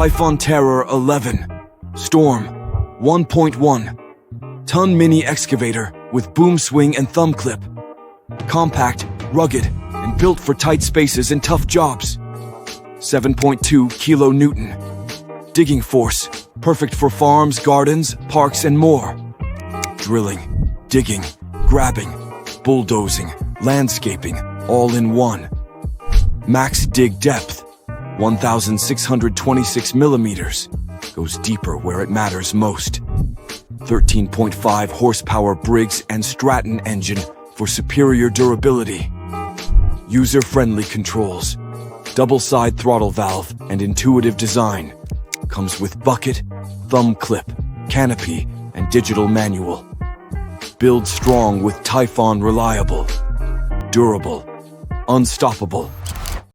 TYPHON TERROR XI STORM 1.1 ton mini excavator with boom swing and thumb clip. Compact, rugged, and built for tight spaces and tough jobs. 7.2 kilonewton. Digging force, perfect for farms, gardens, parks, and more. Drilling, digging, grabbing, bulldozing, landscaping, all in one. Max dig depth, 1,626 millimeters. Goes deeper where it matters most. 13.5 horsepower Briggs and Stratton engine for superior durability. User-friendly controls. Double-side throttle valve and intuitive design. Comes with bucket, thumb clip, canopy, and digital manual. Build strong with TYPHON reliable. Durable. Unstoppable.